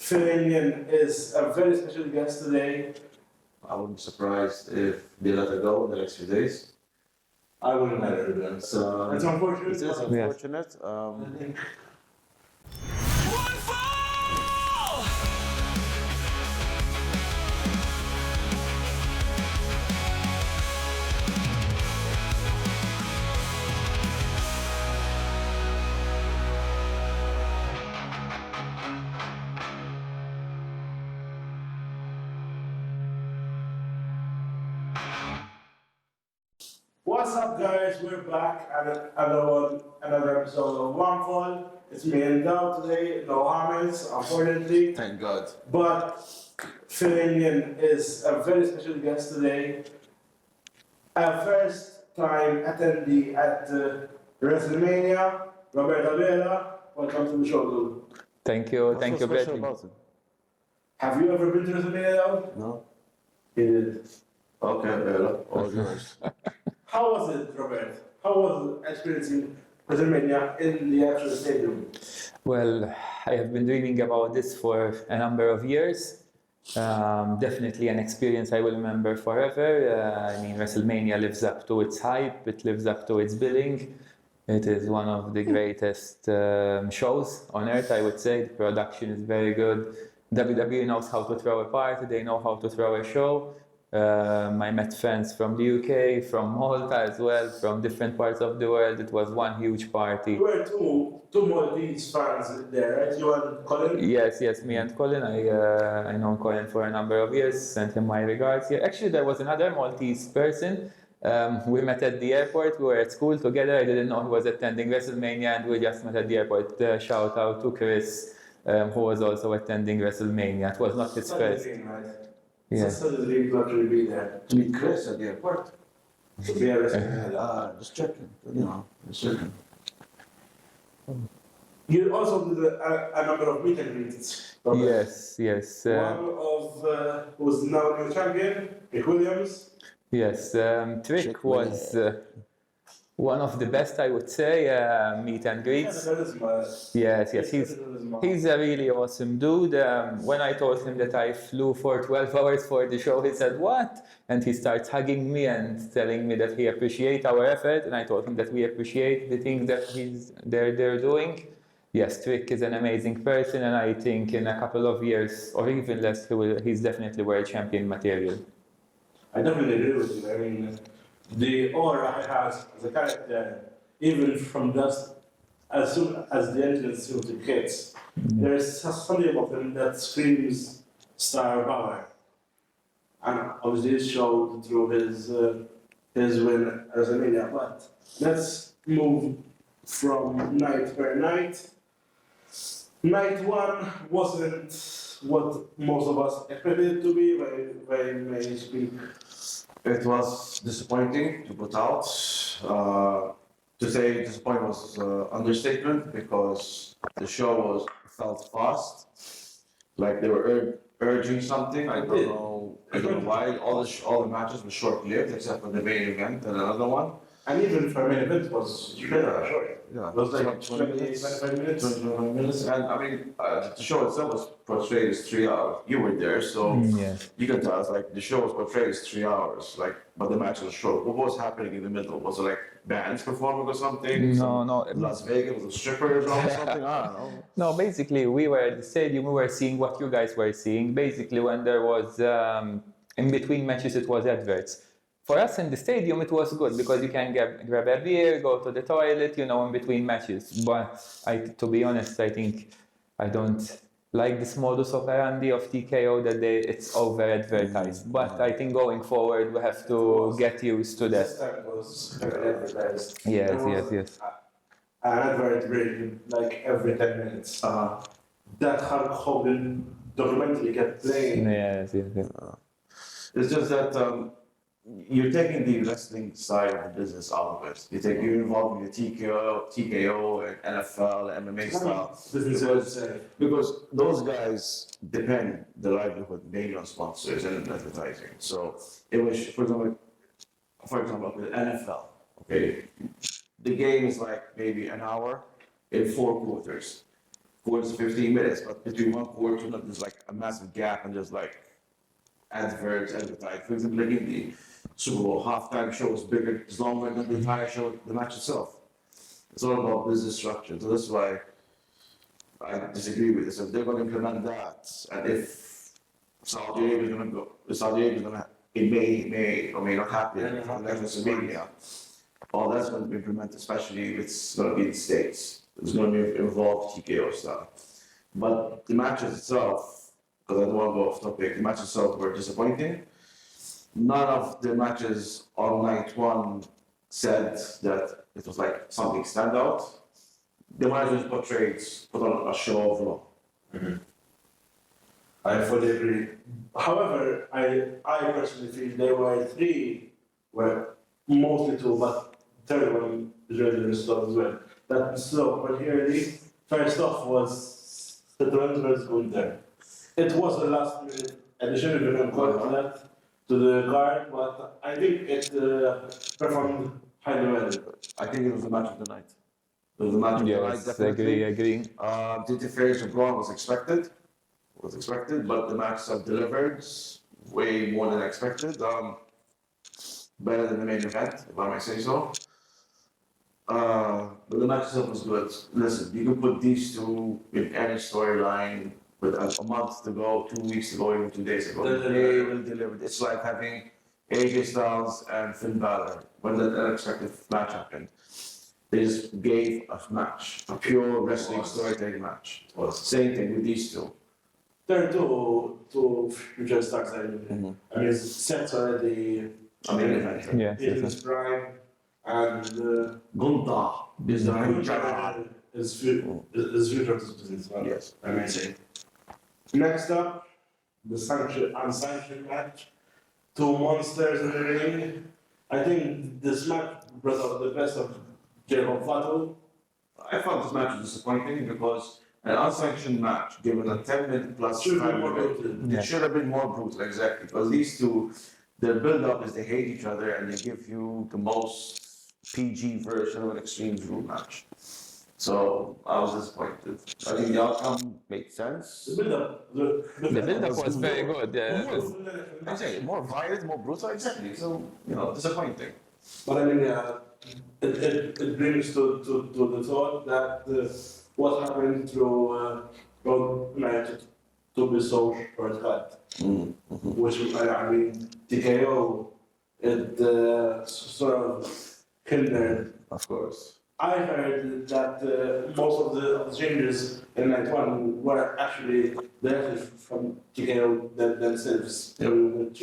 Phil Indian is a very special guest today. I wouldn't be surprised if they let her go in the next few days. I wouldn't let her do It's, um, It's unfortunate. It is but- unfortunate. What's up, guys? We're back at another episode of One Fall. It's me and Dow today. No Hamels, unfortunately. Thank God. But Phil Indian is a very special guest today. A first time attendee at WrestleMania, Roberto Vela. Welcome to the show, dude. Thank you, What's thank so you, special Bradley. about it? Have you ever been to WrestleMania, Dow? No. He did. Okay, Bella. All yours. How was it, Robert? How was experiencing WrestleMania in the actual stadium? Well, I have been dreaming about this for a number of years. Definitely an experience I will remember forever. I mean, WrestleMania lives up to its hype, it lives up to its billing. It is one of the greatest shows on earth, I would say. The production is very good. WWE knows how to throw a party, they know how to throw a show. I met fans from the UK, from Malta as well, from different parts of the world. It was one huge party. You were two Maltese fans there, right? You and Colin? Yes, me and Colin. I know Colin for a number of years. Sent him my regards. Yeah, actually, there was another Maltese person. We met at the airport. We were at school together. I didn't know he was attending WrestleMania, and we just met at the airport. Shout out to Chris, who was also attending WrestleMania. It was not his Such a first. dream, right? Yeah. It's such a dream to actually be there. To meet Chris at the airport. To be a WrestleMania. Just checking. Just checking. You also did a number of meet and greets. Robert. Yes. One of who's now new champion, Rick Williams. Yes, Trick Trick was one of the best, I would say, meet and greets. Yes, he's a really awesome dude. When I told him that I flew for 12 hours for the show, he said, "What?" And he starts hugging me and telling me that he appreciates our effort, and I told him that we appreciate the things that they're doing. Yes, Trick is an amazing person, and I think in a couple of years, or even less, he's definitely world champion material. I definitely agree with you. I mean, the aura he has as a character, even from just as soon as the entrance to the kids, there's something about him that screams star power. And obviously, it showed through his win at WrestleMania. But let's move from night per night. Night one wasn't what most of us expected it to be, if I may speak. It was disappointing to put out. To say disappointing was understatement because the show felt fast, like they were urging something. I don't know why. All the matches were short-lived except for the main event and another one. And even for main event was Yeah. short. Yeah, It was like 20 25 minutes. 25 minutes. And I mean, the show itself was portrayed as 3 hours. You were there, so Yes. you can tell us like the show was portrayed as 3 hours, like, but the match was short. What was happening in the middle? Was it like bands performing or something? No. Las Vegas was strippers or something? I don't know. No, basically, we were at the stadium, we were seeing what you guys were seeing. Basically, when there was, in between matches, it was adverts. For us in the stadium, it was good because you can grab a beer, go to the toilet, in between matches. But to be honest, I think I don't like this modus operandi of TKO that it's over-advertised. But I think going forward, we have to get used to This that. time was heavily advertised. Yes. An advert break like every 10 minutes. That Hulk Hogan documentary kept playing. Yes. It's just that you're taking the wrestling side of the business out of it. You're involved in the TKO, and NFL, MMA stuff. Because those guys depend their livelihood mainly on sponsors and advertising. So it was, for example, with NFL, okay, the game is like maybe an hour in 4 quarters. quarters to 15 minutes, but between one quarter, there's like a massive gap and there's like advertise. For example, like in the Super Bowl, halftime show is bigger, it's longer than the entire show, the match itself. It's all about business structure. So that's why I disagree with this. If they're going to implement that, and if Saudi Arabia is going to go, Saudi Arabia is going to, it may or may not happen. Like WrestleMania, all that's going to be implemented, especially if it's going to be in the States. It's going to be involved TKO stuff. But the matches itself, because I don't want to go off topic, the matches itself were disappointing. None of the matches on night one said that it was like something stand out. The managers put on a show of Raw. I fully agree. However, I personally feel there were three, well, mostly two, but third one is really restored as well. That slow, particularly, first off was the Toronto going there. It was the last minute addition, if you can call it that, to the card, but I think it performed highly well. I think it was the match of the night. It was the match of the night, Yes, definitely. agree. The interference of Braun was expected, but the matches have delivered way more than expected. Better than the main event, if I may say so. But the match itself was good. Listen, you can put these two in any storyline with a month to go, 2 weeks to go, even 2 days ago. They will deliver. It's like having AJ Styles and Finn Balor when that unexpected match happened. They just gave a match, a pure wrestling storytelling match. Same thing with these two. There are two future stars, I mean. I mean, Seth's already I mean, event. Yes, in yes, his prime, and Gunta is the Gunther is future to this business, well, Yes. I may say. Next up, the unsanctioned match. Two monsters in the ring. I think this match brought out the best of Jacob Fatu. I found this match disappointing because an unsanctioned match, given a 10-minute plus Should be time more limit, brutal. Yeah. it should have been more brutal, exactly. Because these two, their build-up is they hate each other and they give you the most PG version of an Extreme Rules match. So I was disappointed. I think the outcome made sense. The build-up. The build-up was very good. Exactly, more violent, more brutal, exactly. So, disappointing. But I mean, it brings to the thought that what happened through Road United to be so shortcut, which I mean, TKO, it sort of hindered. Of course. I heard that most of the changes in night one were actually directly from TKO themselves, which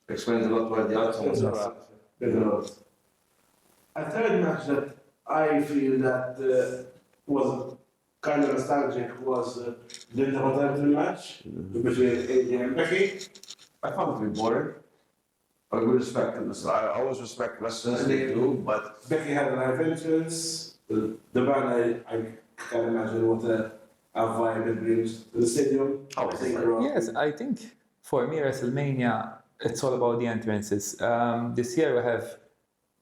Explains a lot why the outcome was that. a third match that I feel that was kind of nostalgic was the Intercontinental match between AJ and Becky. I found it to be boring. But we respect them. I always respect wrestlers, they do, but Becky had a live entrance. The band, I can imagine what a vibe it brings to the stadium. Oh, I think Yes, I think for me, WrestleMania, it's all about the entrances. This year we have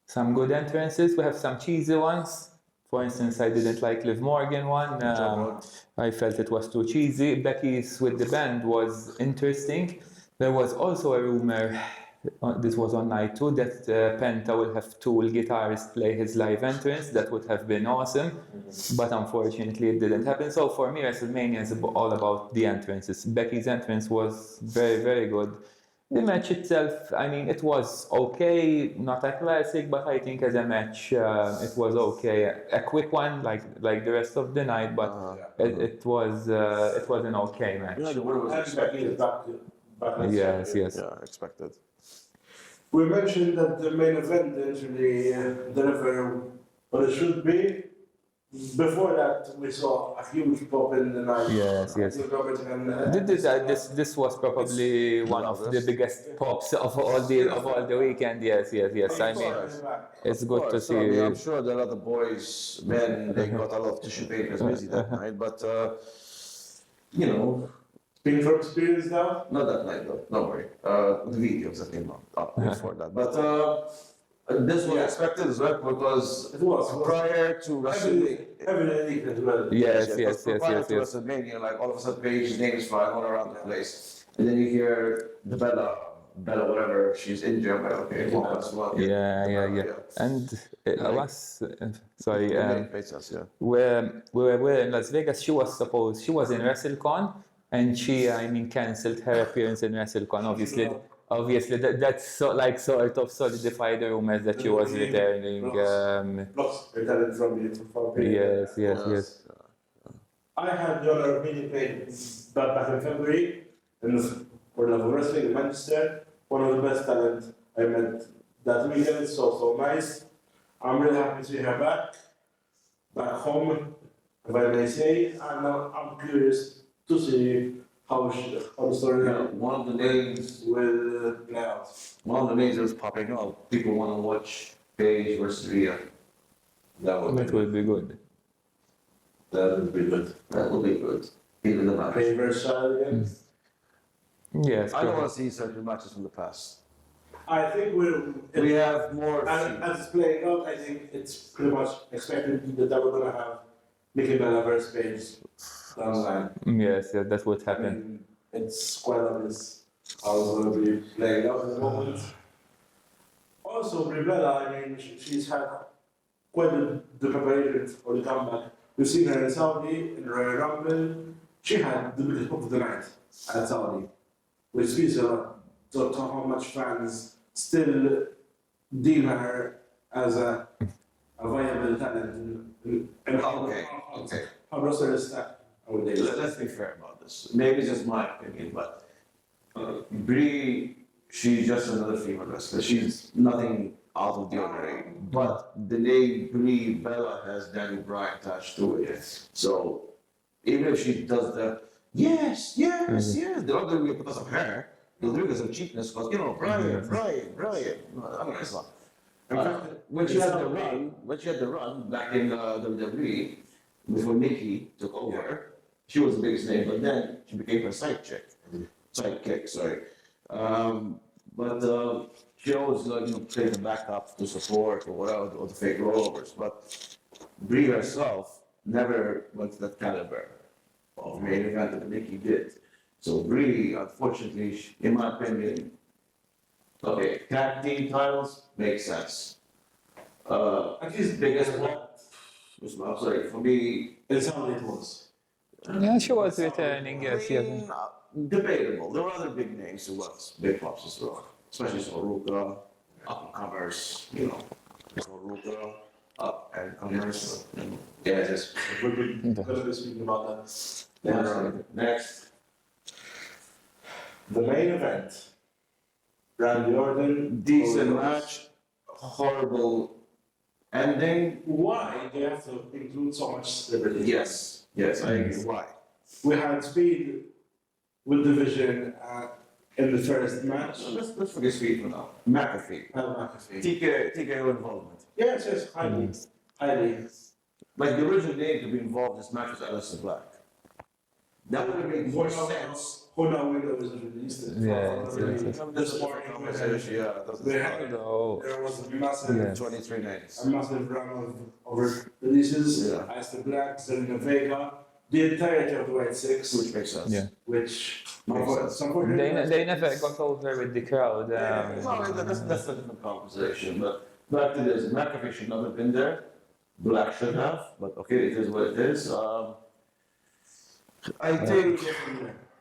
some good entrances, we have some cheesy ones. For instance, I didn't like Liv Morgan one. I felt it was too cheesy. Becky's with the band was interesting. There was also a rumor, this was on night 2, that Penta will have Tool guitarist play his live entrance. That would have been awesome, but unfortunately it didn't happen. So for me, WrestleMania is all about the entrances. Becky's entrance was very, very good. The match itself, I mean, it was okay, not a classic, but I think as a match, it was okay. A quick one, like the rest of the night, but it was an okay match. the word was And Becky is expected. back on Yes, stage. yes. Yeah, expected. We mentioned that the main event didn't really deliver what it should be. Before that, we saw a huge pop in the night. Yes, yes. I think Robert can, This was probably one of the biggest pops of all the weekend. Yes. I mean, it's good to see. I'm sure the other boys, men, they got a lot of tissue papers busy that night, but Being from experience now, not that night though. Don't worry. The videos that came up before that, but This was Yeah. expected as well because It was. prior to WrestleMania. Heavily leaked as well. Yes, because yes, yes, prior yes, to yes. WrestleMania, like all of a sudden Paige's name is flying all around the place. And then you hear the Bella, whatever, she's injured. I'm like, okay, well, that's what. Yeah. And it was, sorry, The main faces, yeah. we're in Las Vegas. She was in WrestleCon, and she, I mean, cancelled her appearance in WrestleCon. Obviously, that's sort of solidified the rumors that she was returning. Plus, retired from the Yes. I had the honor of meeting Paige back in February in the World of Wrestling in Manchester. One of the best talent I met that weekend. So nice. I'm really happy to see her back home, if I may say. And I'm curious to see how the story One of the names, will play out. one of the names that was popping up. People want to watch Paige versus Rhea. That would That would be good. That would be good. That would be good. Even the match. Paige versus Charlotte again. Yes. I don't want to see certain matches from the past. I think We have more. as it's playing out, I think it's pretty much expected that we're going to have Nikki Bella versus Paige down the line. Yes, that's what I happened. mean, it's quite obvious how it's going to be playing out at the moment. Also, Brie Bella, I mean, she's had quite the preparation for the comeback. We've seen her in Saudi, in the Royal Rumble. She had the biggest pop of the night at Saudi, which speaks a lot to how much fans still deem her as a viable talent and how wrestlers stack nowadays. Let's be fair about this. Maybe it's just my opinion, but Brie, she's just another female wrestler. She's nothing out of the ordinary. But the name Brie Bella has Daniel Bryan attached to it. So even if she does the yes, they're not doing it because of her. They're doing it because of cheapness, because Brian. I mean, it's not. When she had the run back in WWE before Nikki took over, she was the biggest name, but then she became her sidekick. But she always played the backup to support or whatever, or the fake rollovers. But Brie herself never went to that caliber of main event that Nikki did. So Brie, unfortunately, in my opinion, okay, tag team titles make sense. At least Biggest one, I'm sorry, for me, it's how it was. Yeah, she was returning. Yes. Debatable. There were other big names who was big pops as well, especially Soruka, up-and-comers, Soruka, up-and-comers. Yes. We're going to be speaking about that. Next. The main event. Randy Orton. Decent match, horrible ending. Why they have to include so much celebrity? Yes, I agree. Why? We had Speed with Division in the first match. Let's forget Speed for now. McAfee. McAfee. TKO involvement. Yes, highly. Like the original name to be involved in this match was Aleister Black. That would have made more sense. Who now window was released? Yes. This morning, there was a massive, 23 names. a massive run of releases. Yeah. Aleister Black, Zelina Vega, the entirety of the White Six, Which makes sense. Yeah. which Makes sense. unfortunately They never got over with the crowd. No, that's a different conversation. But back to this, McAfee should not have been there. Black should have, but okay, it is what it is. I think.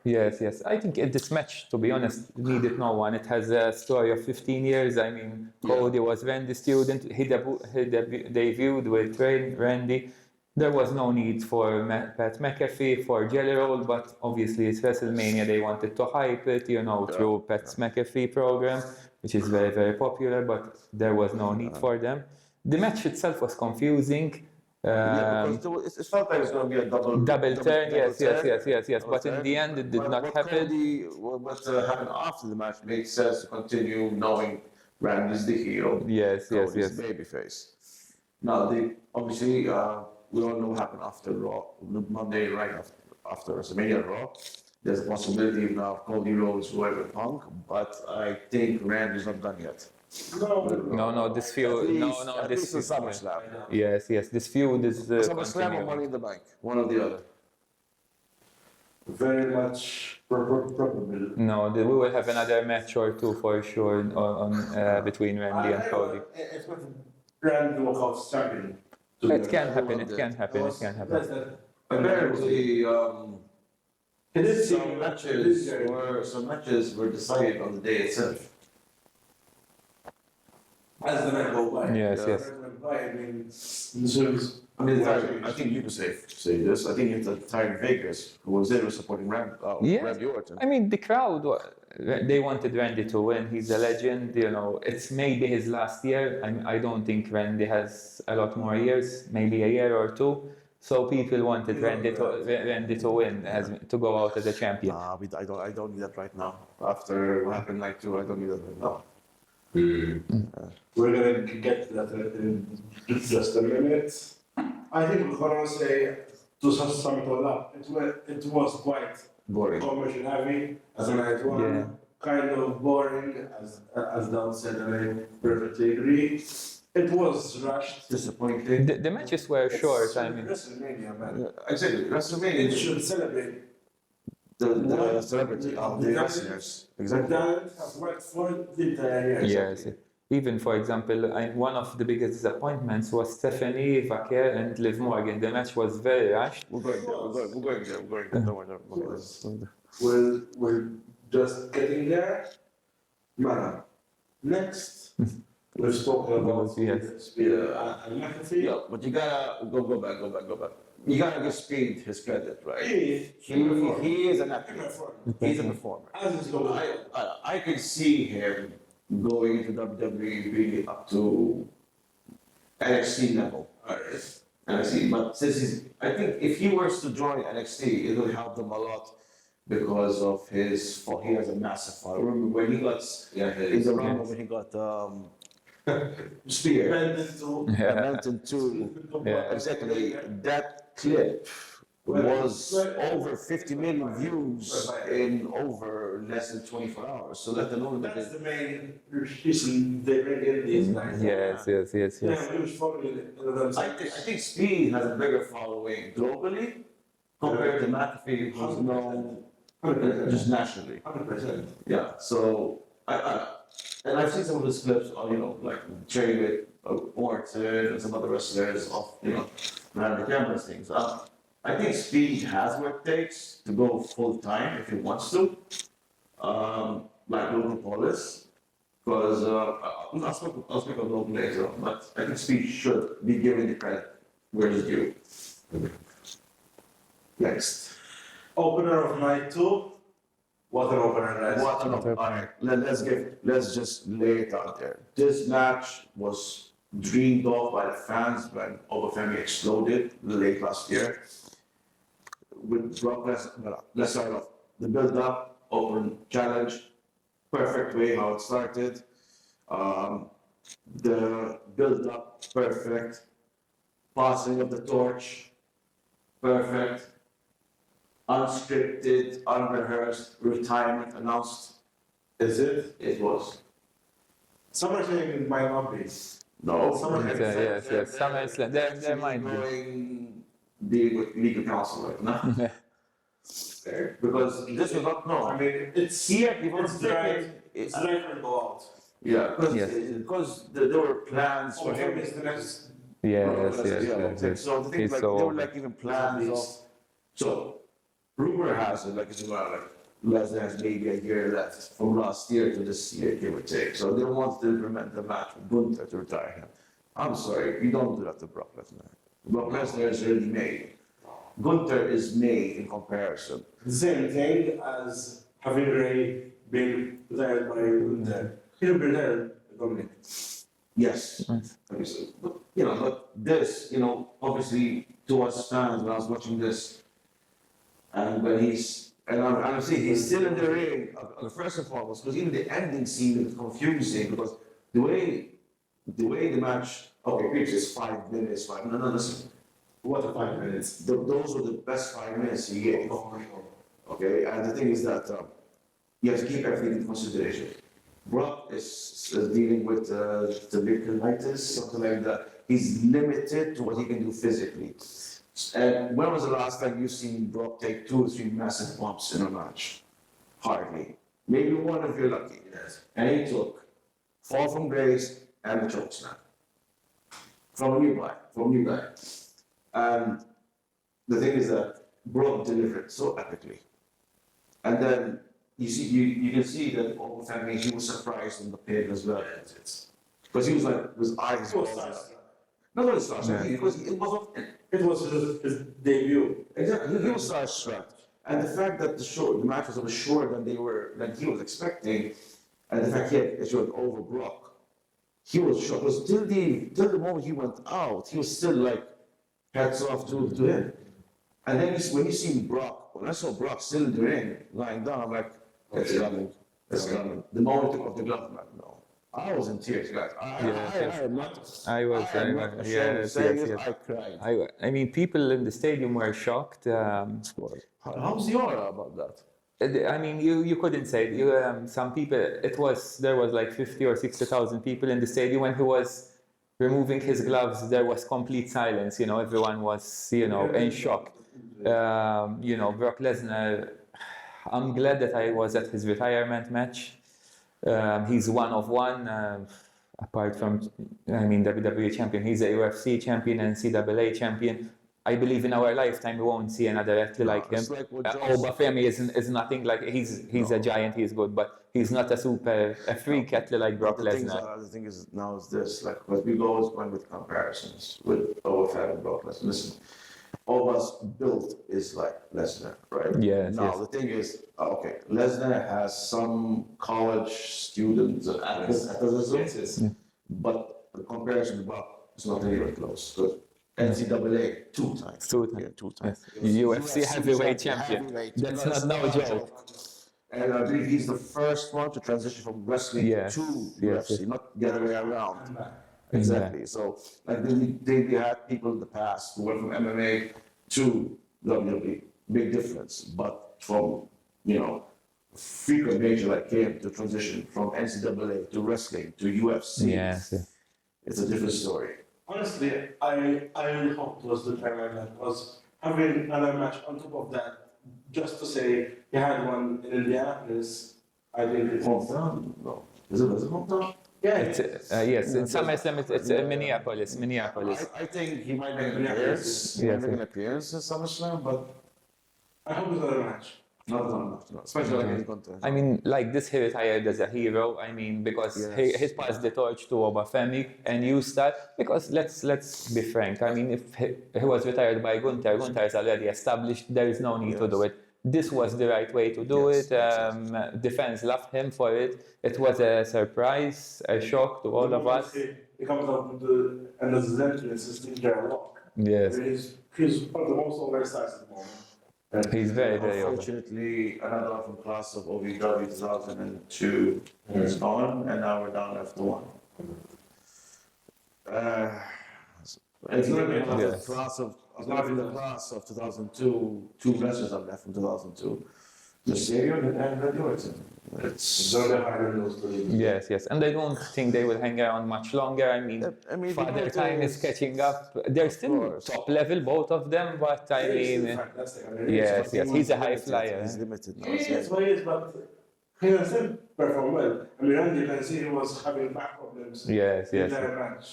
Yes. I think this match, to be honest, needed no one. It has a story of 15 years. I mean, Cody was Randy's student. He debuted with Randy. There was no need for Pat McAfee, for Jelly Roll, but obviously it's WrestleMania. They wanted to hype it, through Pat McAfee program, which is very, very popular, but there was no need for them. The match itself was confusing. Because it felt like it was going to be a double turn, yes. Double But turn. in the end, it did not happen. What happened after the match made sense to continue knowing Randy's the hero. Yes. Cody's babyface. Now, obviously, we all know what happened after Raw, Monday, right after WrestleMania Raw. There's a possibility now of Cody Rhodes, whoever Punk, but I think Randy's not done yet. No, this feud. At This least in feud. SummerSlam. Yes. This feud is SummerSlam or continuing. Money in the Bank, one or the other. Very much probable. No, we will have another match or two for sure between Randy and Cody. It's what Randy Knockout's champion. It can happen. It can happen. It can happen. Apparently, It is some matches were decided on the day itself. as the night go by. Yes, yes. As the night went by, I mean, this I mean, I think you could say this. I think it's the time in Vegas who was there supporting Yes. Randy Orton. I mean, the crowd, they wanted Randy to win. He's a legend, you know. It's maybe his last year. I don't think Randy has a lot more years, maybe a year or two. So people wanted Randy to win, to go out as a champion. Nah, I don't need that right now. After what happened night 2, I don't need that right now. we're gonna get to that in just a minute. I think we're gonna say to sum it all up. It was quite Boring. commercial heavy as a night one. Yeah. Kind of boring, as Down said, and I perfectly agree. It was rushed. Disappointing. The matches were short. I mean, WrestleMania, man. Exactly. It WrestleMania should celebrate. the celebrity of the wrestlers. Exactly. Talent has worked for the entire year. yes. Even for example, one of the biggest disappointments was Stephanie Vaquer and Liv Morgan. The match was very rushed. We're going there. We're going there. Don't worry. We're just getting there. Man, next, we've spoken about Yes. Spear and McAfee. Yeah, but you gotta go back. You gotta give Speed his credit, right? He He is an he athlete. performed. He's a performer. As is going. I could see him going into WWE really up to NXT level. NXT, but I think if he was to join NXT, it would help them a lot because of he has a massive following. Remember when he got in the round when he got Spear, Mountain 2, Yeah. exactly. That clip was over 50 million views in over less than 24 hours. So let alone that That's the main reason they bring in these guys. Yes. Yeah, he was following I think Speed has a bigger following globally compared to McAfee, who's known just nationally. 100%. Yeah, so and I've seen some of his clips on, like training with Orton and some other wrestlers off, behind the cameras things. I think Speed has what it takes to go full time if he wants to, like Logan Paul is. Because I'll speak of Logan later, but I think Speed should be given the credit where it's due. Next. Opener of night 2. What an opener, guys. What an opener. Let's just lay it out there. This match was dreamed of by the fans when Obafemi exploded late last year. With Brock Lesnar, let's start off. The build-up, open challenge, perfect way how it started. The build-up, perfect. Passing of the torch, perfect. Unscripted, unrehearsed, retirement announced. Is it? It was. SummerSlam might not be. No. Yes. SummerSlam. There might be. Going deal with legal counsel right now. Because this was not I known. mean, it's Here, people it's dry. It's dry to go out. Yeah, Yes. because there were plans for Him him. is the next. Yes. So the thing He's like so there were like even plans of. So rumor has it like Lesnar has maybe a year left from last year to this year, give or take. So they want to implement the match with Gunther to retire him. I'm sorry, you don't do that to Brock Lesnar. Brock Lesnar is already made. Gunther is made in comparison. The same thing as having Ray being retired by Gunther. He'll be retired, Dominic. Yes. Nice. But this, obviously to us fans, when I was watching this, and when I'm saying he's still in the ring, first and foremost, because even the ending scene is confusing, because the way the match, okay, pitch is 5 minutes, no, listen, What a 5 minutes. those were the best 5 minutes he gave, okay, and the thing is that you have to keep everything in consideration. Brock is dealing with tuberculosis, something like that. He's limited to what he can do physically. And when was the last time you've seen Brock take 2 or 3 massive bumps in a match? Hardly. Maybe one if you're lucky. Yes. And he took fall from grace and a choke snap. From a new guy. And the thing is that Brock delivered so epically. And then you can see that all the family, he was surprised in the pit as well. Because he was like, his eyes It was bulging. starstruck. Not only starstruck, Yeah. because it wasn't. It was his debut. Exactly, he was starstruck. And the fact that the match was shorter than he was expecting, and the fact he had showed over Brock, he was shocked. Because till the moment he went out, he was still like hats off to him. And then when you see Brock, when I saw Brock still in the ring, lying down, I'm like, it's coming. The moment he took off the glove, I'm like, no. I was in tears, guys. I am not. I was, ashamed yes, of saying yes, it. yes. I cried. I mean, people in the stadium were shocked. How's the aura about that? I mean, you couldn't say it. Some people, there was like 50 or 60,000 people in the stadium when he was removing his gloves. There was complete silence. Everyone was, in shock. Brock Lesnar. I'm glad that I was at his retirement match. He's one of one. Apart from, WWE champion, he's a UFC champion and NCAA champion. I believe in our lifetime we won't see another athlete like him. It's like what Obafemi is nothing like he's a giant. He's good, but he's not a freak athlete like Brock Lesnar. The thing is now is this, like, because we always went with comparisons with Overfed and Brock Lesnar. Listen, Ova's build is like Lesnar, right? Yes, Now yes. the thing is, okay, Lesnar has some college students and athleticism, Yes. but the comparison to Brock is not even close. Because NCAA 2 times. Two times. Yeah, 2 times. Yes. UFC heavyweight champion. Heavyweight. That's not no joke. And I believe he's the first one to transition from wrestling Yes, to yes, UFC, yes. not the other way around. Exactly. So, like, they had people in the past who went from MMA to WWE. Big difference. But from, frequent nature like him to transition from NCAA to wrestling to UFC, Yes. it's a different story. Honestly, I really hope it was the Premier League was having another match on top of that, just to say he had one in Indianapolis. I think it's Hometown? No. Is it hometown? yeah. Yes, in SummerSlam it's Minneapolis. I think he might make an appearance. He might make an appearance in SummerSlam, but I hope it's another match. no. Especially like in contest. I mean, like this, he retired as a hero. I mean, because he passed the torch to Obafemi and used that. Because let's be frank. I mean, if he was retired by Gunther is already established. There is no need to do it. This was the right way to do it. The fans loved him for it. It was a surprise, a shock to all of us. He comes up with and there's his entrance, his signature walk. Yes, He's one of the most oversized at the moment. he's very over. Unfortunately, another one from class of OVW 2002 is gone, and now we're down left to one. It's not in the Yes. class of 2002. 2 wrestlers are left from 2002. Mysterio and Randy Orton. It's Yes, and I don't think they will hang around much longer. I mean, Father Time is catching up. They're still top level, both of them, but I mean, yes, he's a high flyer. He's limited now. He is, but he can still perform well. I mean, Randy, you can see he was having back problems Yes, in their match.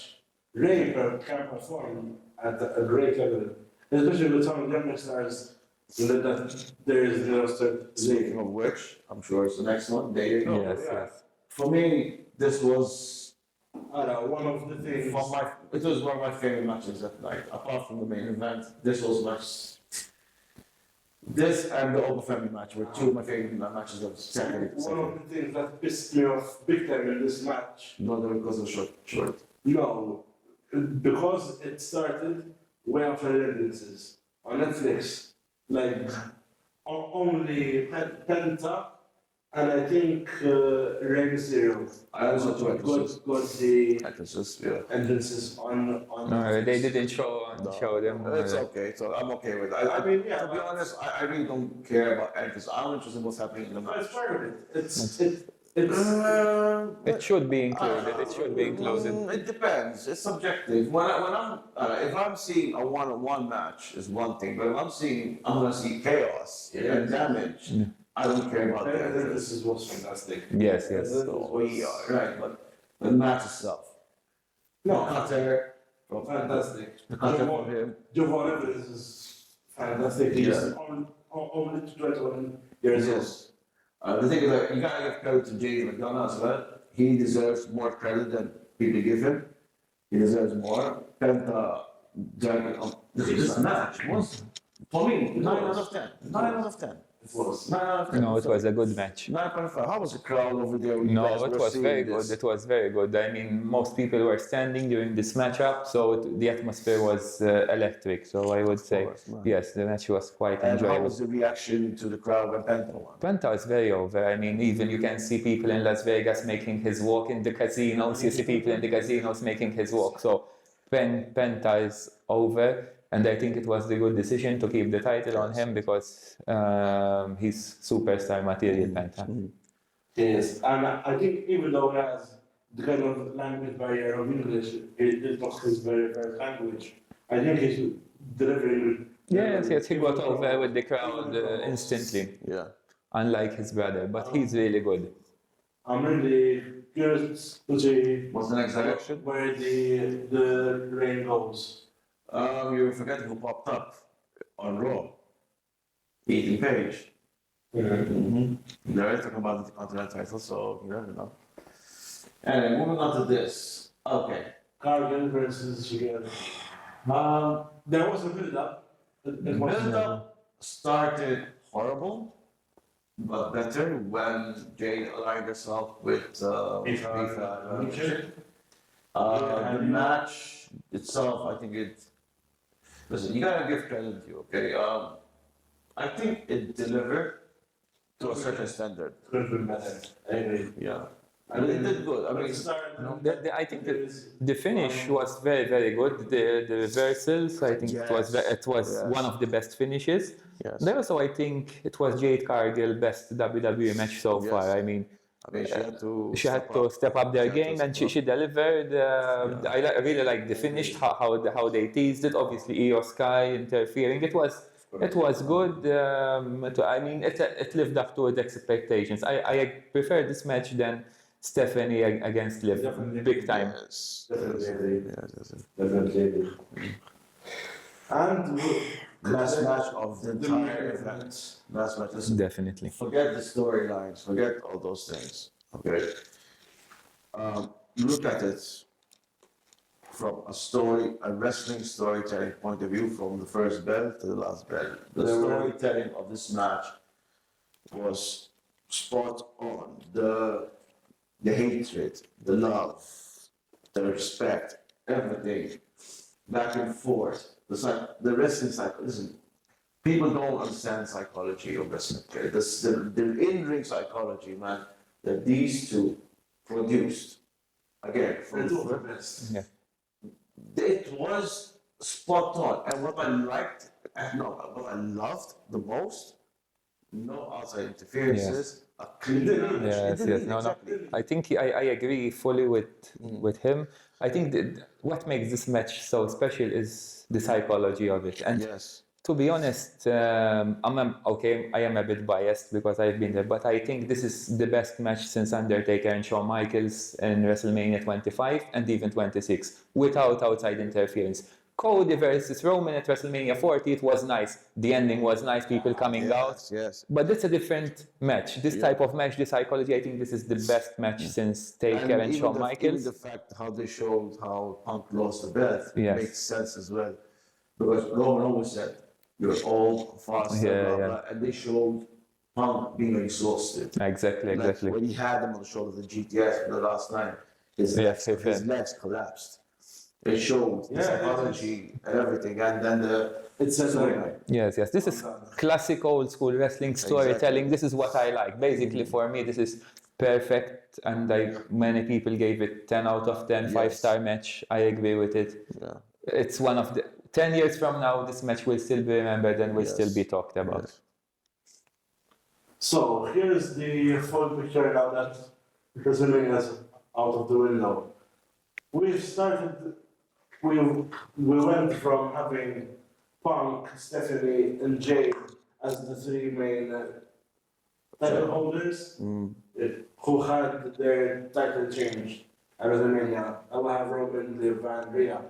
Ray can perform at a great level, especially with some younger stars that there is no start. Speaking of which, I'm sure it's the next one. There you go. Yes. For me, this was One of the things. it was one of my favorite matches that night. Apart from the main event, this was this and the Obafemi match were 2 of my favorite matches of second. One of the things that pissed me off big time in this match. Not because of short. No, because it started way after the releases on Netflix. Like only Penta and I think Rey Mysterio. I also got the entrances, yeah. entrances on. No, they didn't show them. It's okay, so I'm okay with it. I mean, yeah, to be honest, I really don't care about entrances. I'm interested in what's happening in the It's match. part of it. It's It should be included. It should be included. It depends. It's subjective. When I'm if I'm seeing a one-on-one match is one thing, but if I'm gonna see chaos and damage. I don't care about that. this is what's fantastic. Yes, yes. So we are right, but the match itself. No, Cutter, fantastic. the cutter for him. Jovan Evans is fantastic. He's only 21 years old. Yes. The thing is that you gotta give credit to James McDonough as well. He deserves more credit than people give him. He deserves more. Penta, Dragon, this match was, for me, 9 out of 10. 9 out of 10. It was. 9 out of 10. No, it was a good match. 9.5. How was the crowd over there? when you guys No, it were was seeing very this? good. It was very good. I mean, most people were standing during this matchup, so the atmosphere was electric. So I would say, course, man. yes, the match was quite And how enjoyable. was the reaction to the crowd when Penta won? Penta is very over. I mean, even you can see people in Las Vegas making his walk in the casinos. You see people in the casinos making his walk. So Penta is over. And I think it was the good decision to keep the title on him because he's superstar material, Penta. Yes, and I think even though he has the kind of language barrier of English, it is not his very first language. I think he's delivering. Yes, he got over with the crowd instantly, Yeah. unlike his brother. But he's really good. I'm really curious to see What's the next direction? where the rain goes. You forget who popped up on Raw. Ethan Page. They're already talking about the Continental title, so you never know. Anyway, moving on to this. Okay. Cargill versus Shigeru. There was a build-up. The build-up started horrible, but better when Jade aligned herself with Aoife. The match itself, I think it. Listen, you gotta give credit to you, okay? I think it delivered to a certain standard. Could have been better. I agree. Yeah. I mean, it did good. I mean, I think the finish was very, very good. The reversals, I think it was one of the best finishes. yes. And also, I think it was Jade Cargill best WWE match so Yes. far. I mean, she had to step up their She had to game, and step she delivered. I really like the finish, how they teased it. Obviously, Io Sky interfering. It was good. I mean, it lived up to its expectations. I prefer this match than Stephanie against Liv, Definitely. big time. Yes. Definitely. Yes. Definitely. And Last match of the entire event. Last match. Listen, Definitely. forget the storylines. Forget all those things. Okay. Look at it from a wrestling storytelling point of view, from the first bell to the last bell. The storytelling of this match was spot on. The hatred, the love, the respect, everything, back and forth. The wrestling cycle. Listen, people don't understand psychology of wrestling. Okay? The in-ring psychology, man, that these two produced. Again, from They're two of the best. Yeah. it was spot on. And what I liked, what I loved the most, no outside interferences, a clean match. Yes, yes. No. I think I agree fully with him. I think that what makes this match so special is the psychology of it. And Yes. to be honest, I am a bit biased because I've been there, but I think this is the best match since Undertaker and Shawn Michaels in WrestleMania 25 and even 26, without outside interference. Cody versus Roman at WrestleMania 40, it was nice. The ending was nice, people coming out. Yes. But that's a different match. This type of match, the psychology, I think this is the best match since Taker and Shawn Michaels. Even the fact how they showed how Punk lost the belt Yes. makes sense as well. Because Roman always said, you're old, fast, and they showed Punk being exhausted. Exactly. Like, when he had him on the shoulder of the GTS for the last time, his legs collapsed. They showed the psychology and everything, and then It says Yes. This is classic old school wrestling storytelling. This is what I like. Basically, for me, this is perfect. And many people gave it 10 out of 10, 5-star match. I agree with it. Yeah. It's one of the 10 years from now, this match will still be remembered and will still be talked about. So here's the full picture now that WrestleMania is out of the window. We've started. We went from having Punk, Stephanie, and Jay as the three main title holders who had their title changed at WrestleMania. I will have Roman, Liv, and Rhea.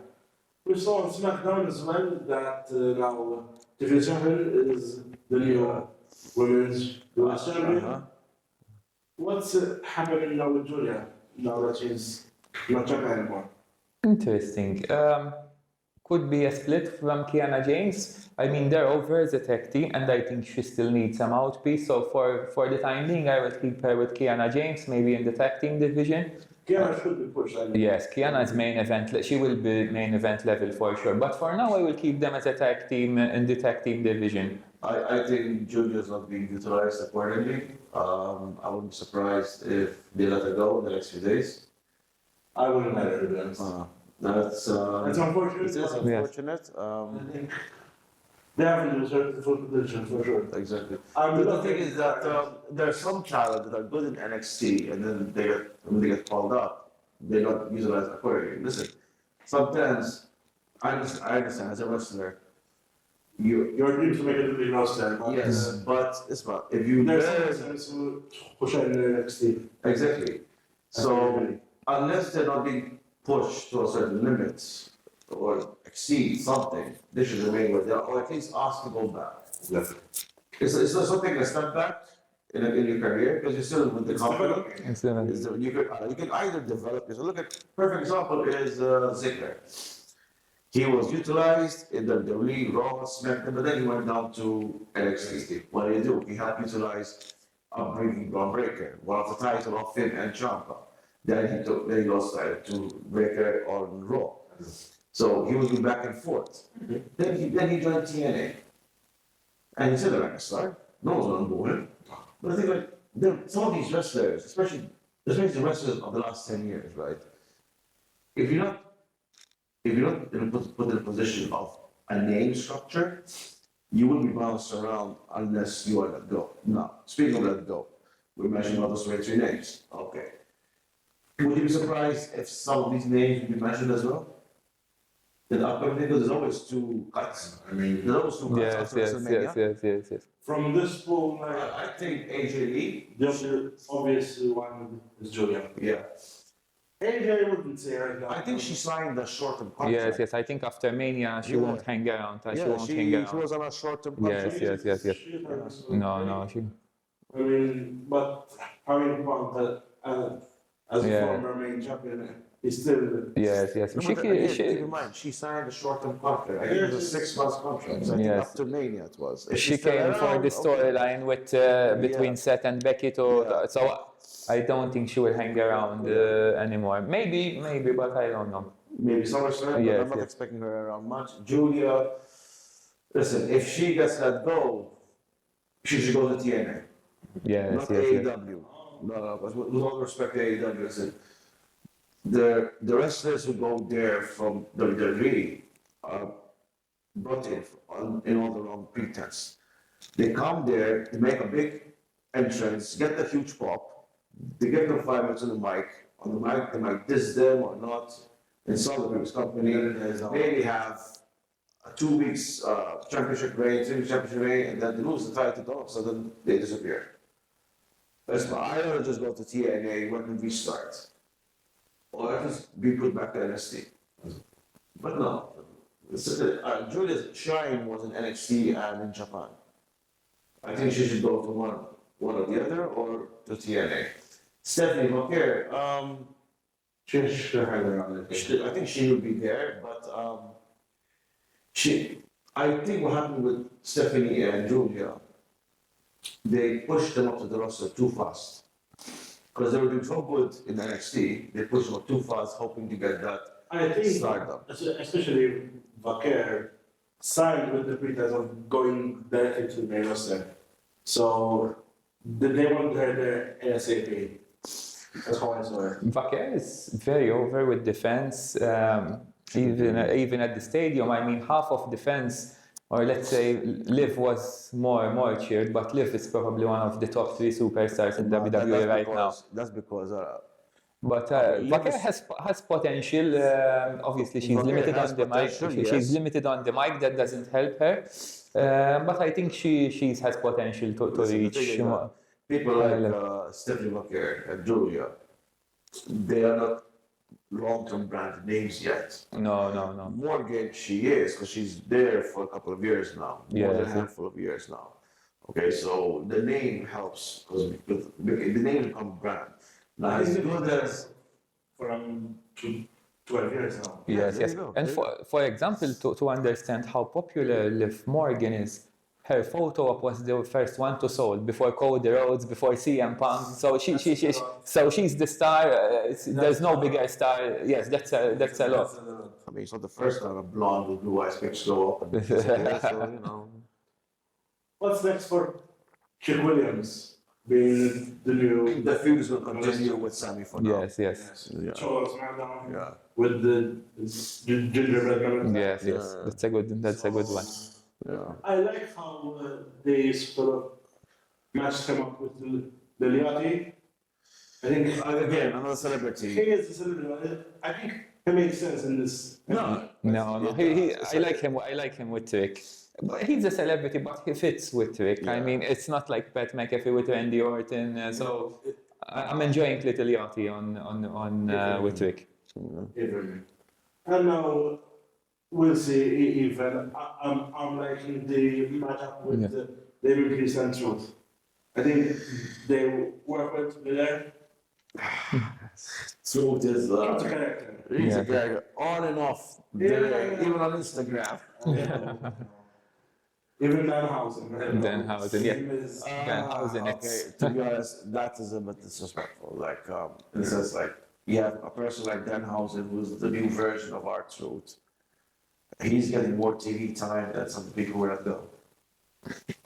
We saw on SmackDown as well that now Tiffany Stratton is the new women's US champion. What's happening now with Julia now that she's not champion anymore? Interesting. Could be a split from Kiana James. I mean, they're over as a tag team, and I think she still needs some mouthpiece. So for the time being, I will keep her with Kiana James, maybe in the tag team division. Kiana should be pushed. Yes, Kiana is main event. She will be main event level for sure. But for now, I will keep them as a tag team in the tag team division. I think Julia's not being utilized accordingly. I wouldn't be surprised if they let her go in the next few days. I wouldn't let her do That's It's unfortunate. it is unfortunate. They haven't deserved the full position for sure. Exactly. I'm But the looking- thing is that there are some talent that are good in NXT, and then when they get called up, they're not utilized accordingly. Listen, sometimes I understand as a wrestler, Your dream to make it to the roster. But, yes, but it's about if you There's learn some sense to push in the next team. exactly. So unless they're not being pushed to a certain limit or exceed something, they should remain where they are, or at least ask to go back. It's not something a step back in your career because you're still with the company. Is that you can either develop. So look at perfect example is Ziggler. He was utilized in the WWE, Raw, SmackDown, but then he went down to NXT. What did he do? He helped utilize bringing Braun Breaker, one of the title of Finn and Ciampa. Then he lost to Breaker on Raw. So he was going back and forth. Then he joined TNA. And he's still a megastar. No one's going to boo him. But I think like some of these wrestlers, especially the wrestlers of the last 10 years, right? If you're not put in a position of a name structure, you will be bounced around unless you are let go. Now, speaking of let go, we mentioned all those three names. Okay. Would you be surprised if some of these names would be mentioned as well? In the upcoming, because there's always two cuts. I mean, there's always two cuts after WrestleMania. Yes. From this pool, I think AJ Lee. the obvious one is Julia. Yeah. AJ, I wouldn't say right now. I think she signed a short-term contract. Yes. I think after Mania, she Yeah. won't hang around. She Yeah, won't hang around. she was on a short-term Yes, contract. yes. She- No, she. I mean, but having Punk as a Yeah. former main champion, he's still. Yes. No, but again, keep in mind, she signed a short-term contract. I think it was a 6 month contract. So I think Yes. up to Mania it was. If She she's still came for around, the okay. storyline with between Yeah. Seth and Becky so I don't think she will hang around anymore. Maybe, but I don't know. Maybe SummerSlam, but Yes, I'm not yes. expecting her around much. Julia, listen, if she gets let go, she should go to TNA, Yes, not yes. AEW. No, because with all respect to AEW, listen, the wrestlers who go there from WWE are brought in all the wrong pretense. They come there, they make a big entrance, get the huge pop, they give them 5 minutes on the mic. On the mic, they might diss them or not, insult the previous company. Maybe have a 2 weeks championship reign, 3 weeks championship reign, and then they lose the title, all of a sudden they disappear. That's why I want to just go to TNA when we restart. Or at least be put back to NXT. But no, Julia's shine was in NXT and in Japan. I think she should go to one or the other, or to TNA. Stephanie Vaquer, She should hang around. I think she would be there, but I think what happened with Stephanie and Julia, they pushed them up to the roster too fast. Because they were doing so good in NXT, they pushed them up too fast, hoping to get that I think, stardom. especially Vaquer, signed with the pretense of going directly to the main roster. So they want her there ASAP. That's how I saw her. Vaquer is very over with defense. Even at the stadium, I mean, half of defense or let's say Liv was more cheered, but Liv is probably one of the top 3 superstars in WWE right now. That's because But Liv Vaquer is- has potential. Obviously, she's Vaquer limited has on the mic. potential, She's yes. limited on the mic. That doesn't help her. But I think she has potential to Listen, the reach. thing is, people like Stephanie Vaquer and Julia, they are not long-term brand names yet. No. Morgan, she is, because she's there for a couple of years now, more than a Yes. handful of years now. Okay, so the name helps, because the name becomes brand. Now, I as think good they've as, for 12 years now. Yes, there yes. you go, And there you for example, to understand how popular Liv Morgan is, her photo op was the first one to sold before Cody Rhodes, before CM Punk. So so she's the star. There's no bigger star. Yes, that's a lot. I mean, it's not the first time a blonde with blue eyes picks show up and disappear, so, you know. What's next for Chick Williams being the new The feud will continue with Sammy for now. Yes. Yeah. Charles SmackDown Yeah. with the gingerbread man. Yes. That's a good one. Yeah. I like how they sort of matched him up with Liliati. I think Again, another celebrity. he is a celebrity. I think he makes sense in this. No. No. I like him with Trick. But he's a celebrity, but he fits with Trick. I Yeah. mean, it's not like Pat McAfee with Randy Orton. So I'm enjoying Little Yachty on with Trick. And now we'll see even I'm liking the matchup with Yeah. David Priest and Truth. I think they work well together. Truth is It's a character. he's a Yeah. character on and off, Yeah. even on Instagram. Even Danhausen. Danhausen, yeah. Him is- Danhausen, Okay, it's- to be honest, that is a bit disrespectful. Like, in the sense, like, you have a person like Danhausen who's the new version of our Truth. He's getting more TV time than some people who let go.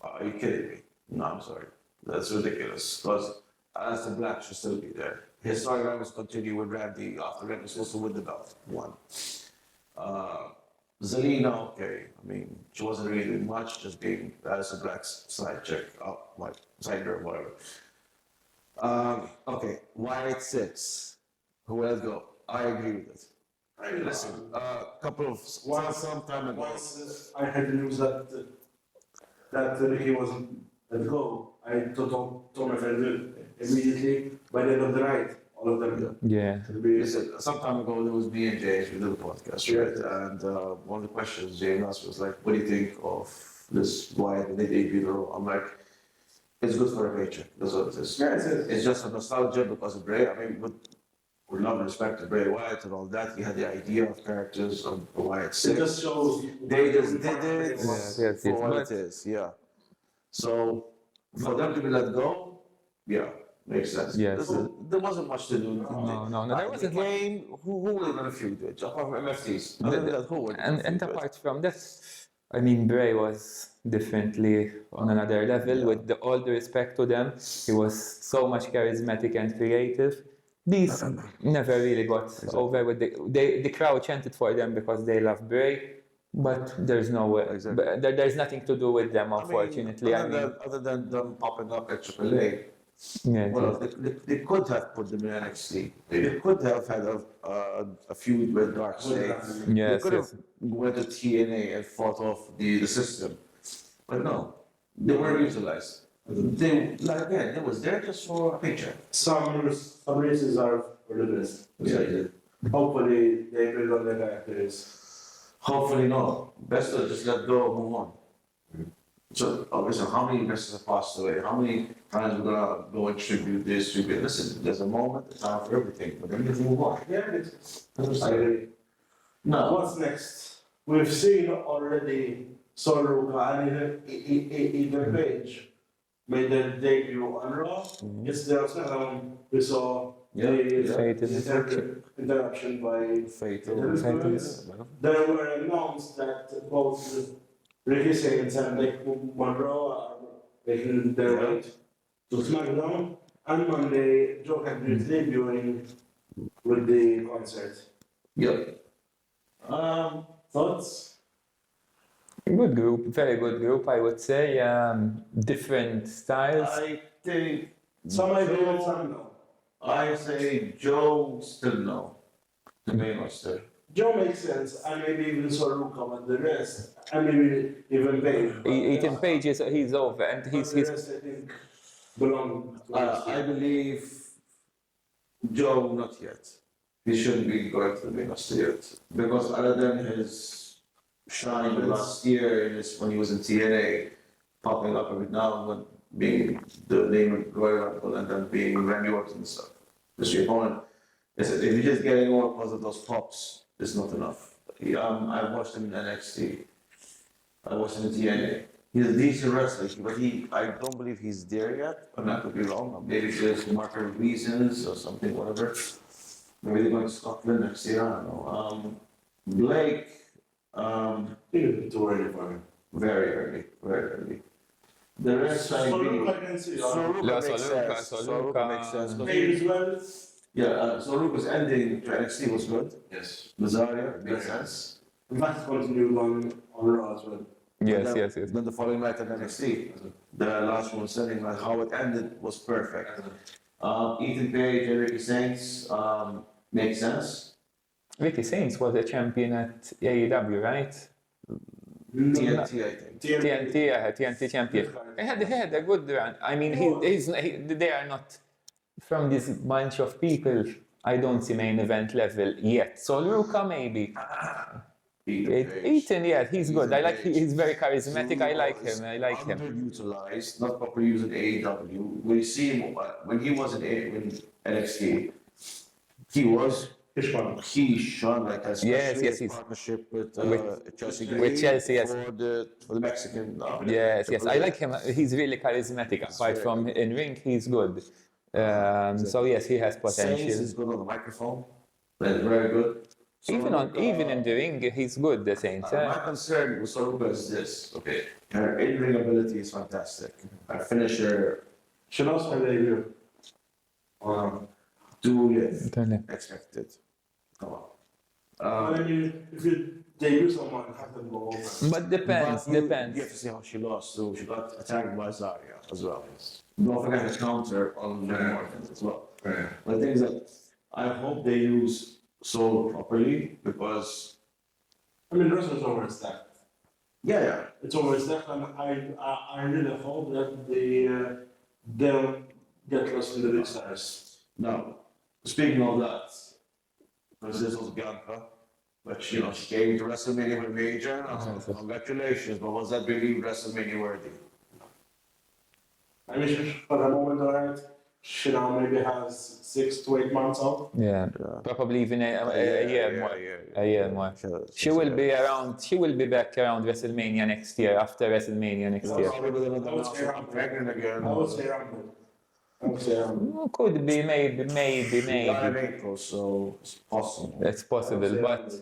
Are you kidding me? No, I'm sorry. That's ridiculous. Because Aleister Black should still be there. His storyline was continue with Randy after Randy was supposed to win the belt. One. Zelina, okay. I mean, she wasn't really doing much, just being Aleister Black's side chick, like side girl, whatever. Okay, Wyatt 6. Who will go? I agree with it. Listen, couple of some time ago. Once I heard the news that Ricky wasn't let go, I told my friend immediately by the end of the night, all of them. Yeah. will be- Listen, some time ago there was me and James, we did a podcast, right? And one of the questions James asked was like, what do you think of this Wyatt and they debut the role? I'm like, it's good for a paycheck. That's what it is. Yeah, it is. It's just a nostalgia because of Bray. I mean, with love and respect to Bray Wyatt and all that, he had the idea of characters of the Wyatt It 6. just shows. They just did it Yes, for what but- it is, yeah. So for them to be let go, yeah, makes sense. Yes. There wasn't much to do. No, there wasn't much. Game, who were they going to feud with? Apart from MFTs. Other than that, who were they gonna And feud with? apart from that, I mean, Bray was definitely on another level. With all the respect to them, he was so much charismatic and creative. These never really got over with the crowd chanted for them because they love Bray, but there's no way. Exactly. There's nothing to do with them, unfortunately. Other than them popping up at AAA, Yeah, well, they could have put them in NXT. They could have had a feud with Darkseid. They Yes, could have went to TNA and fought off the system. But no, they weren't utilized. They, like again, it was there just for a paycheck. Some races are for the best. Hopefully they bring on their characters. Hopefully no. Best to just let go and move on. So, listen, how many wrestlers have passed away? How many times we're gonna go and tribute this, tribute? Listen, there's a moment, a time for everything, but then you move on. Yeah, I agree. No. What's next? We've seen already Sol Ruka and even Page made their debut on Raw. Yesterday on SmackDown, we saw Fatal. the interruption by Fatal. There were announced that both Ricky Saints and Nick Monroe are making their way to SmackDown. And Monday, Joe had been debuting with the concert. Yep. Thoughts? Good group, very good group, I would say. Different styles. I think Some I do and Joe, some no. I say Joe still no. The main roster. Joe makes sense, and maybe even Soruka, but the rest, and maybe even Babe. Ethan Page he's over, and But he's the rest, I think, belong to I believe Joe not yet. He shouldn't be going to the main roster yet. Because other than his shine last year when he was in TNA, popping up every now and then, being the name of Royal Rumble and then being Randy Orton and stuff. Because your opponent, if you're just getting over because of those pops, it's not enough. I watched him in NXT. I watched him in TNA. He's a decent wrestler, but I don't believe he's there yet. And I could be wrong. Maybe there's market reasons or something, whatever. Maybe they're going to Scotland next year. I don't know. Blake, too early for him. very early, very early. The rest I Soruka, believe. I can see. Soruka Yeah, makes Soruka, sense. Soruka. Soruka makes sense. 'Cause Babe as well. Yeah, Soruka's ending to NXT was good. Yes. Nazaria makes sense. In fact, continued on Raw as well. Yes, Then- yes, yes. Then the following night at NXT, the last one sending, like how it ended was perfect. Ethan Page and Ricky Saints makes sense. Ricky Saints was a champion at AEW, right? TNT, I think. TNT champion. He had a good run. I mean, they are not from this bunch of people. I don't see main event level yet. So Luca maybe. Ethan, yeah, he's good. I like. He's very charismatic. I like him. I like him. Underutilized, not properly used in AEW. When you see him, when he was in NXT, he shone like a Yes, his partnership with Chelsea with Green Chelsea, yes. for the Mexican. Yes. I like him. He's really charismatic. Apart from in ring, he's good. So yes, he has Saints potential. is good on the microphone. That's very good. Even in the ring, he's good. The Saints. My concern with Soruka is this. Okay, her in-ring ability is fantastic. Her finisher, She lost her debut. expected. Come on. And then if you debut someone, have them go over. But depends. But you Depends. have to see how she lost. So she got attacked by Zarya as well. Don't forget the counter on John Morgan as well. The thing is that I hope they use Soul properly because I mean, the rest was overstacked. yeah. It's overstacked, and I really hope that they don't get lost in the big stars. Now, speaking of that, because this was Bianca, but she came to WrestleMania with major. Congratulations, but was that really WrestleMania worthy? I mean, for the moment, alright, she now maybe has 6 to 8 months out. Yeah. Probably even a year more. A year more. She will be around. She will be back around WrestleMania next year. After WrestleMania next year. I would say I'm pregnant again. I would say Rumble. I would say Rumble. Could be, maybe. Yeah, in April, so it's possible. It's possible, but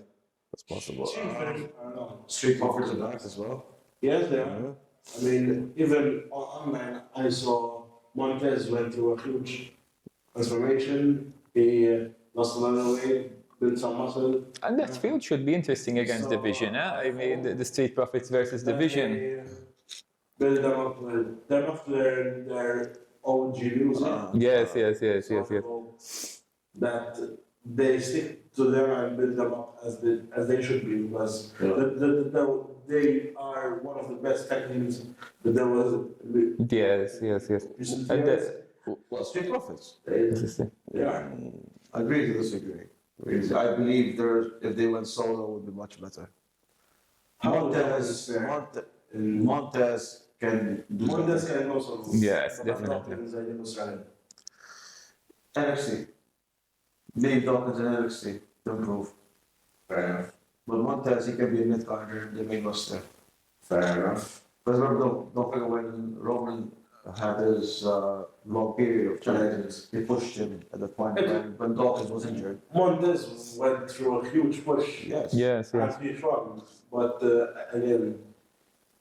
It's possible. I don't know. Street Profits are back as well. Yes, they are. I mean, even online, I saw Montez went through a huge transformation. He lost a lot of weight, built some muscle. and that field should be interesting against So, Division. I mean, the Street Profits versus Division. They build them up well. They're not their OG music. Yes. That they stick to them and build them up as they should be, because they are one of the best tag teams that there was. Yes. Recent And years. Well, Street Profits. They are. Agree to disagree. I believe if they went solo, it would be much better. Montez can do Montez something. can also. Yes, definitely. NXT. Dave Dawkins in NXT to improve. Fair enough. But Montez, he can be a mid-carder in the main roster. Fair enough. Because don't forget when Roman had his long period of challenges, he pushed him at the point when Dawkins was injured. Montez went through a huge push. Yes. And he struggled. But again,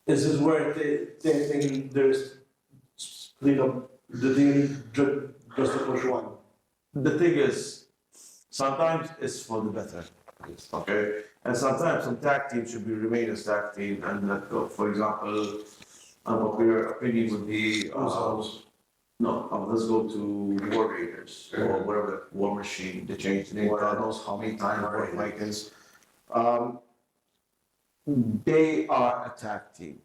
this is where they think there's split up the team just to push one. The thing is, sometimes it's for the better. Okay, and sometimes some tag teams should be remain as tag team and let go. For example, unpopular opinion would be no, let's go to War Raiders or whatever War Machine. They changed the name. God knows how many times War Vikings. They are a tag team.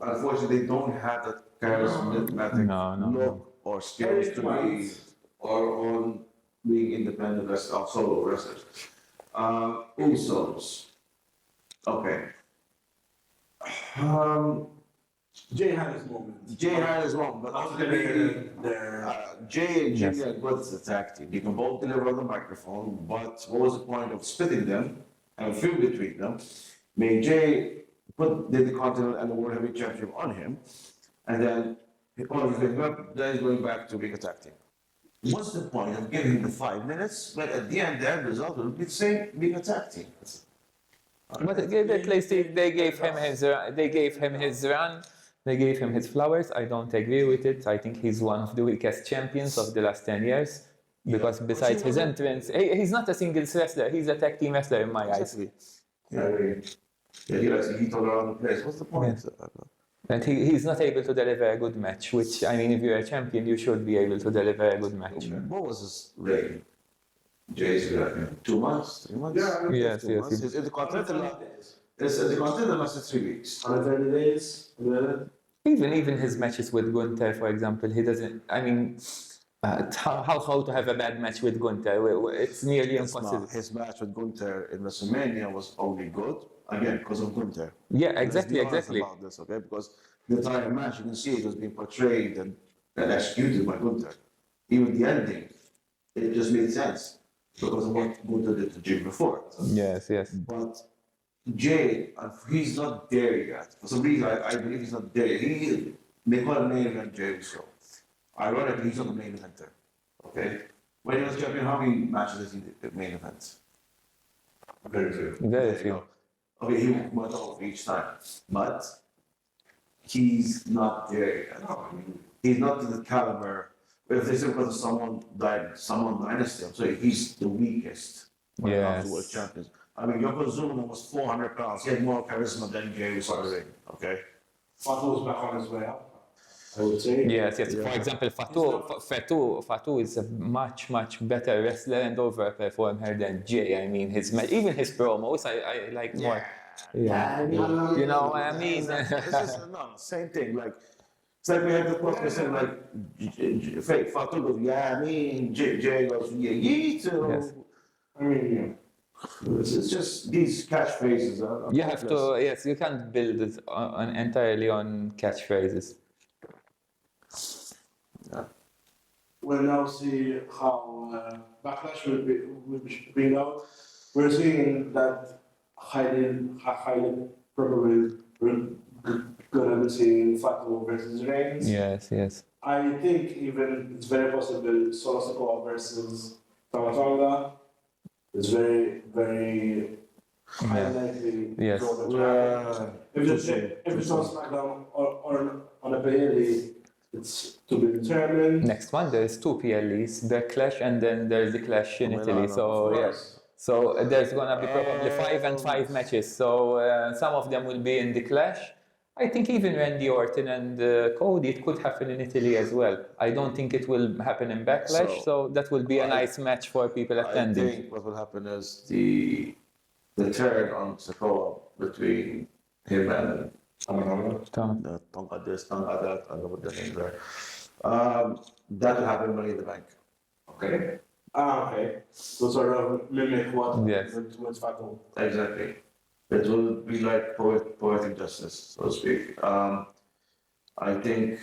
Unfortunately, they don't have that charismatic look or skills to be or on being independent wrestlers, solo wrestlers. Usos. Okay. Jay had his moment. Jay had his moment, but ultimately, They're Jay and Jimmy Yes. are good as a tag team. They can both deliver on the microphone, but what was the point of splitting them and a feud between them? Made Jay did the Continental and the World Heavyweight Championship on him, and then he's going back to being a tag team. What's the point of giving him the 5 minutes, but at the end, the end result will be the same, being a tag team? But at least they gave him his run. They gave him his flowers. I don't agree with it. I think he's one of the weakest champions of the last 10 years. Because besides his entrance, he's not a singles wrestler. He's a tag team wrestler in my eyes. Yeah, he likes to eat all around the place. What's the point? And he's not able to deliver a good match. Which I mean, if you're a champion, you should be able to deliver a good match. What was his reign? Jay's 2 months, 3 months? Yeah, Yes, 2 yes. months. It's the Continental lasted 3 weeks. 130 days. Even his matches with Gunther, for example, he doesn't. I mean, how to have a bad match with Gunther? It's nearly impossible. His match with Gunther in WrestleMania was only good, again, because of Gunther. Yeah, Let's exactly, be honest exactly. about this, okay? Because the entire match, you can see it was being portrayed and executed by Gunther. Even the ending, it just made sense because of what Gunther did to Jim before. Yes, yes. But Jay, he's not there yet. For some reason, I believe he's not there. They call him main event Jay Uso. Ironically, he's not the main eventer. Okay? When he was champion, how many matches has he did main events? Very few. Very There you few. go. Okay, he went off each time. But he's not there yet. He's not to the caliber. If they say because someone dynasty, so he's the weakest when it comes to world Yes. champions. I mean, Yokozuna was 400 pounds. He had more charisma than Jey Uso in the ring. Okay. Fatu was back on his way up, I would say. Yes, yes. For example, Fatu is a much better wrestler and overperformer than Jay. I mean, even his promos, I like more. Yeah, you know what I mean. It's just, no, same thing. Like, it's like we have the quote saying like, fake Fatu goes, yeah, I mean, Jay goes, yeah, you too. Yes. I mean, It's just these catchphrases. You have to, yes, you can't build it entirely on catchphrases. we'll now see how Backlash will bring out. We're seeing that highly probably gonna be seeing Fatu versus Reigns. Yes, yes. I think even it's very possible Solo Sikoa versus Tamatanga. It's very highly Yes. drawn to happen. If it's on SmackDown or on a Bailey, it's to be determined. Next one, there is 2 PLEs, the Clash and then there's the Clash in Italy. So yes. So there's gonna be probably 5 and 5 matches. So some of them will be in the Clash. I think even Randy Orton and Cody, it could happen in Italy as well. I don't think it will happen in Backlash, so that will be a nice match for people I attending. think what will happen is the turn on Sikoa between him and Tonga this, Tonga that, I don't know what the names are. That will happen Money in the Bank. Okay? Okay. So sort of mimic what Yes. with Fatu. Exactly. It will be like poetic justice, so to speak. I think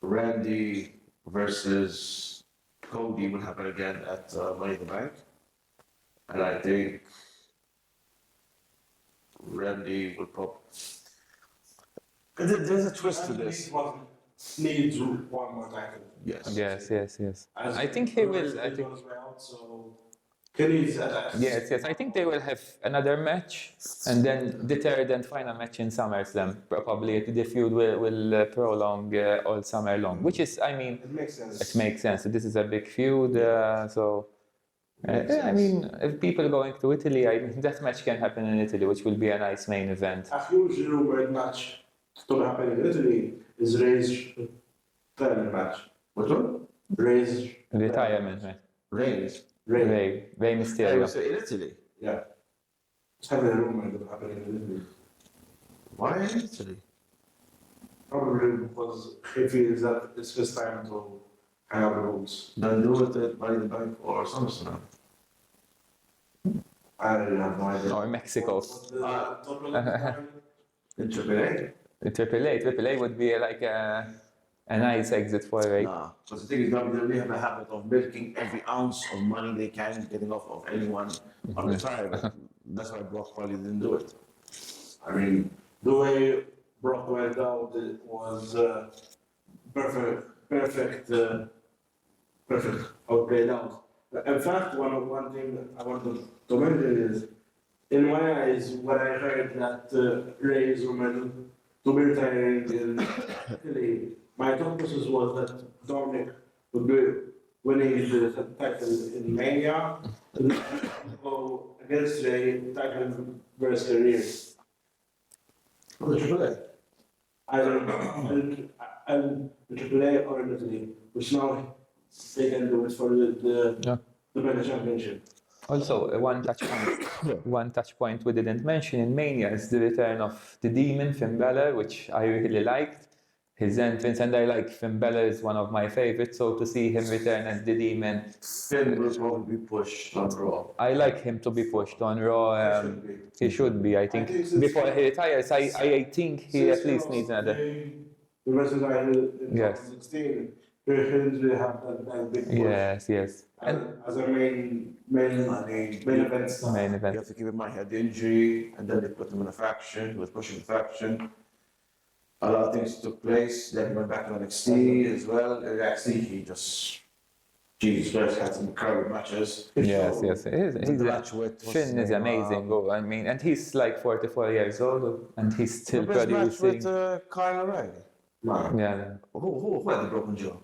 Randy versus Cody will happen again at Money in the Bank. And I think Randy will probably. There's a twist to this. Needs one more title. Yes. Yes. As I think he will. Roberts I is think. on his way out, so Kenny's attacks. Yes. I think they will have another match, and then the third and final match in SummerSlam. Probably the feud will prolong all summer long, which is, I mean, It makes sense. it makes sense. This is a big feud, so Yeah, I mean, if people going to Italy, I mean, that match can happen in Italy, which will be a nice main event. A huge rumored match to happen in Italy is Ray's retirement match. Which one? Ray's Retirement match. Reigns. Rey I Mysterio. was in Italy. Yeah. It's heavily rumored to happen in Italy. Why in Italy? Probably because he feels that it's his time to hang out the rules. Then do it at Money in the Bank or SummerSlam. I really have no idea. Or Mexico. What's the top of the In AAA? Triple A would be like a nice exit for Rey. Nah, because the thing is, WWE have a habit of milking every ounce of money they can, getting off of anyone on retirement. That's why Brock probably didn't do it. I mean, the way Brock went out it was perfect, how it played out. In fact, one thing I wanted to mention is, in my eyes, when I heard that Ray is rumored to be retiring in Italy, my thought process was that Dominic would be winning the title in Mania and go against Ray, title versus career. Oh, the AAA. I don't know, and the AAA or in Italy, which now they can do it for Yeah. the Mania Championship. Also, one touch point we didn't mention in Mania is the return of the Demon Finn Balor, which I really liked. His entrance, and I like Finn Balor is one of my favorites. So to see him return as the Demon, Finn will probably be pushed on Raw. I like him to be pushed on Raw. He should be. I think since- before he retires, I think he at least needs another. The wrestling title in Yes. 2016, he didn't really have that big push Yes. And as a main event star. main You event. have to keep in mind he had the injury, and then they put him in a faction. He was pushing the faction. A lot of things took place. Then he went back to NXT as well. In NXT, he just, Jesus Christ, had some incredible matches. Yes. He's The match with what's Finn his is name, amazing. I mean, and he's like 44 years old, and he's still the best match producing. with Kyle O'Reilly. Man. Yeah. Who had the broken jaw?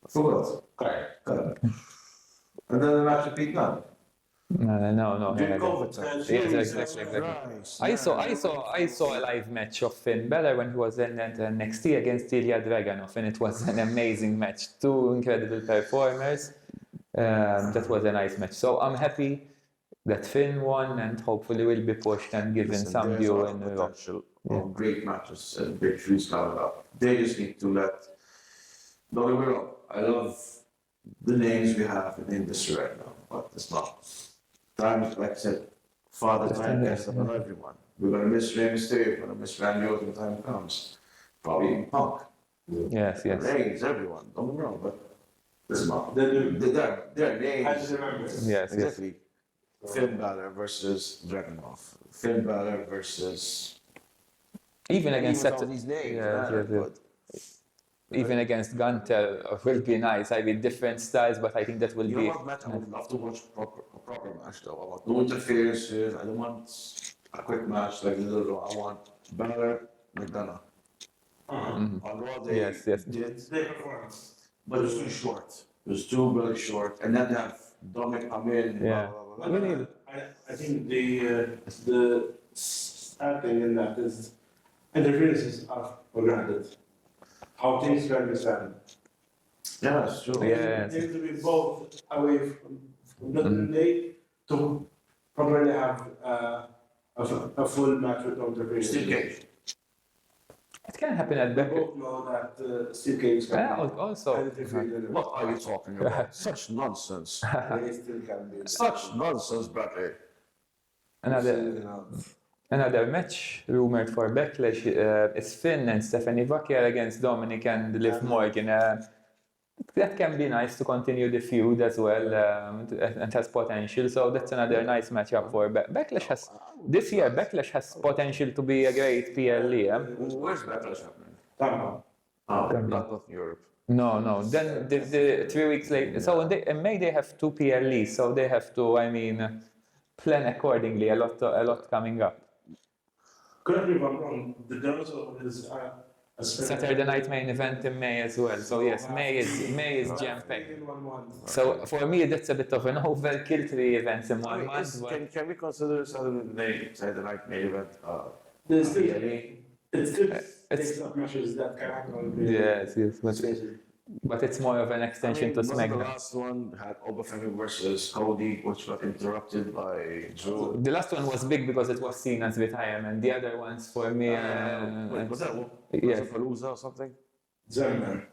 I forgot. Kyle. And then the match with Pete Dunne. No. During yeah. COVID time. Yes, exactly. Christ, I saw a live match of Finn Balor when he was in NXT against Ilya Dragunov, and it was an amazing match. Two incredible performers. That was a nice match. So I'm happy that Finn won, and hopefully will be pushed and given Listen, some there's view a lot in of Raw. potential of great matches and great feuds coming up. They just need to let. Don't get me wrong. I love the names we have in the industry right now, but it's not. Time, like I said, Father Time gets up on everyone. We're gonna miss Rey Mysterio. We're gonna miss Randy Orton when time comes. Probably even Punk. Yes. Reigns, everyone. Don't get me wrong, but this is not. They do. Their I names. just remember. Yes. Exactly. Finn Balor versus Dragunov. Finn Balor versus. Even against Even Seth, all these names. Yeah, man, yeah. but even against Gunter will be nice. I mean, different styles, but I think that will You be. know what match I would love to watch a proper match though. I want no interferences. I don't want a quick match like the little Raw. I want Balor, McDonough. On Raw they Yes. did, They perform. but it was too short. It was too really short. And then they have Dominic come in. Yeah. Blah, blah, blah, blah. I think the starting in that is interferences are for granted. How things can be done. Yeah, that's true. Yeah. They need to be both away from the day to properly have a full match with no interference. Steel cage. It can happen at We Becker. both know that steel cage can Yeah, be also. interfered in. What are you talking about? Such nonsense. They still can be. Such nonsense, Bradley. Another match rumored for Backlash is Finn and Stephanie Vaquer against Dominic and Liv Morgan. That can be nice to continue the feud as well, and has potential. So that's another nice matchup for Backlash. This year Backlash has potential to be a great PLE. Where's Backlash happening? Tampa. Oh, not Europe. No. Then the 3 weeks later. So in May they have 2 PLEs. So they have to, plan accordingly. A lot coming up. Correct me if I'm wrong. The Dinosaur is a Saturday night main event in May as well. So yes, May is jam packed. In 1 month. So for me, that's a bit of an overkill, 3 events in I 1 mean, month. But can we consider Saturday night main event? There's still, PLE? it still It's- takes up matches that can happen. yes, but it's more of an extension to wasn't the SmackDown. last one had Obafemi versus Cody, which got interrupted by Drew. The last one was big because it was seen as retirement. The other ones for me, Wait, was that yes. Palooza or something? Zimmer.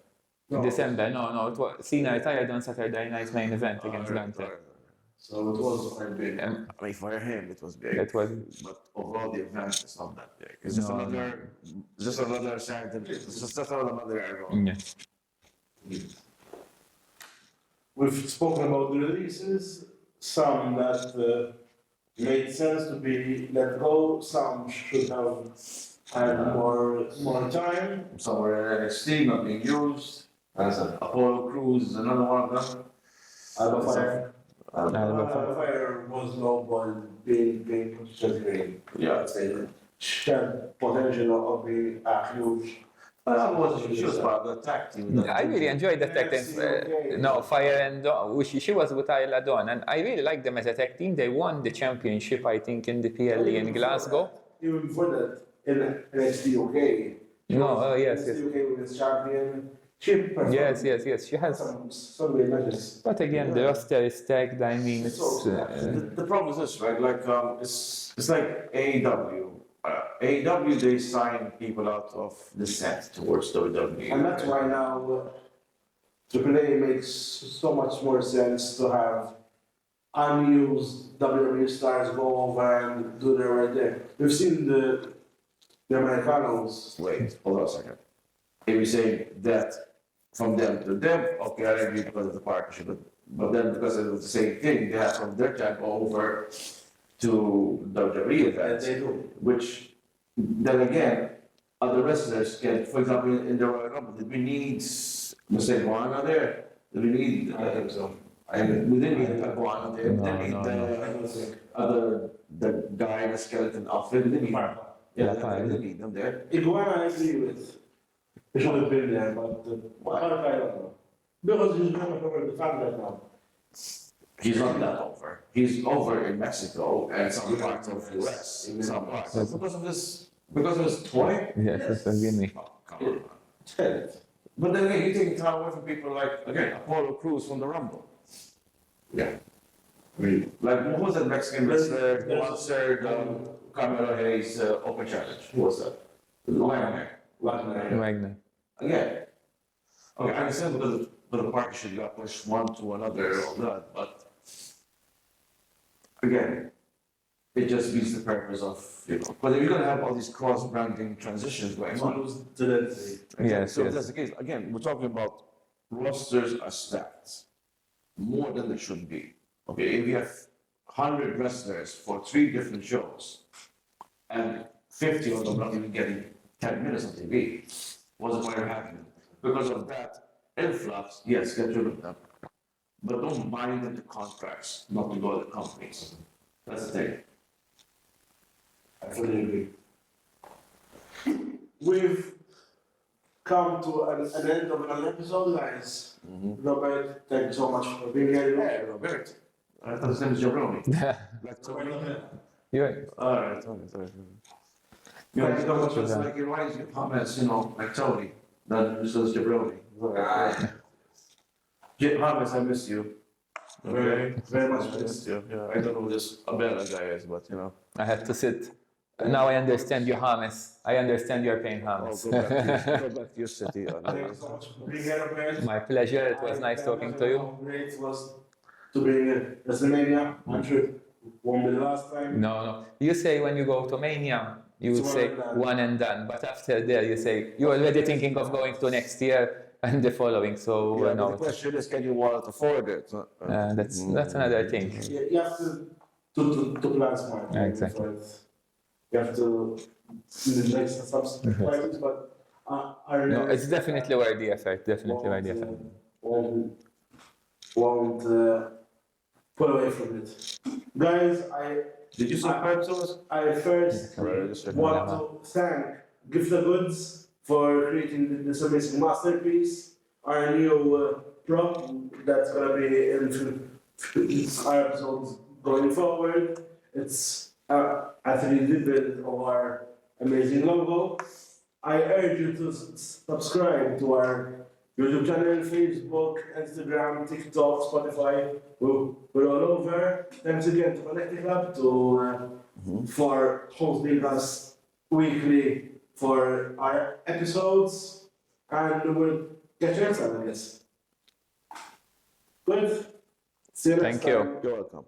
No. December. No, it was Cena retired on Saturday night main event against Gunther. So it was quite big. I mean, for him, it was big. It was But overall, the event is not that big. It's just another Saturday. It's just another arrow. yeah. We've spoken about the releases, some that made sense to be let go, some should have had more time. Somewhere in NXT, not being used. As an Apollo Crews is another one of them. Alba Fire. Alba Fire. Alba Fire was no ball being considering. Yeah. She had potential of being a huge. She was part of the tag team. I really enjoyed the tag team. No, Fire and Dawn. She was with Isla Dawn, and I really liked them as a tag team. They won the championship, I think, in the PLE in Glasgow. Even before that, in NXT UK. No, yes. NXT UK was champion. She performed Yes. She has. some great matches. But again, the roster is stacked. I mean, it's. The problem is this, right? Like, it's like AEW. AEW, they sign people out of the set towards WWE. And that's why now AAA makes so much more sense to have unused WWE stars go over and do their right there. We've seen the Americanos. Wait, hold on a second. If you say that from them to them, okay, I agree because of the partnership, but then because it was the same thing, they have from their time go over to WWE events, They do. which then again, other wrestlers can, for example, in the Royal Rumble, did we need Mr. Guana there? Did we need, I think so. we didn't need Guana there, we No, didn't need no, the guy in the skeleton outfit, we didn't need, Mark. yeah, fine. we didn't need them there. Iguana I agree with. He should have been there, but I don't know. Because he's going to cover the fan right now. He's not that over. He's over in Mexico and some parts of the US. Some parts. Because of his toy? Yes, forgive me. Oh, come on. But then again, you take time away from people like, again, Apollo Crews from the Rumble. Yeah. Really. Like, who was that Mexican wrestler who answered Carmelo Hayes' open challenge? Who was that? Wagner. Again. Okay, I understand because of the partnership, you got pushed one to another, all that, but again, it just beats the purpose of, but if you're gonna have all these cross-branding transitions going on. Yes, So if yes. that's the case, again, we're talking about rosters are stacked, more than they should be. Okay, if you have 100 wrestlers for 3 different shows, and 50 of them not even getting 10 minutes on TV, what's the point of having them? Because of that influx, yes, get rid of them. But don't bind them to contracts, not to go to companies. That's the thing. I fully agree. We've come to an end of an episode, guys. Robert, thank you so much for being here. Hey, Robert. I thought his name is Jabroni. Like Tony. You're, Alright, Tony, sorry. You know, so much it's like, it reminds you of comments, like Tony, that this was Jabroni. Thomas, I miss you. Very much Miss you. Yeah, I don't know who this Abela guy is, but I had to sit. Now I understand you, James. I understand your pain, James. go back to your city. Thank you so much for being here, Robert. My pleasure. It was nice talking to you. How great it was to be in WrestleMania. I'm sure it won't be the last time. No. You say when you go to Mania, you would It's say one and done. one and done. But after there, you say you're already thinking of going to next year and the following. So Yeah, but no, the question is, can you wallet afford it? that's another thing. You have to plan smart. Yeah, exactly. For it. You have to make some sacrifices, but No, it's definitely worth the effort. Definitely worth the effort. Won't pull away from it. Guys, Did you subscribe to us? I first want to thank Gift the Goods for creating this amazing masterpiece. Our new prop that's gonna be in our episodes going forward. It's a 3D build of our amazing logo. I urge you to subscribe to our YouTube channel, Facebook, Instagram, TikTok, Spotify. We're all over. Thanks again to Connecting Club for hosting us weekly for our episodes. And we'll catch you next time, I guess. Good. See you next Thank you. time. You're welcome.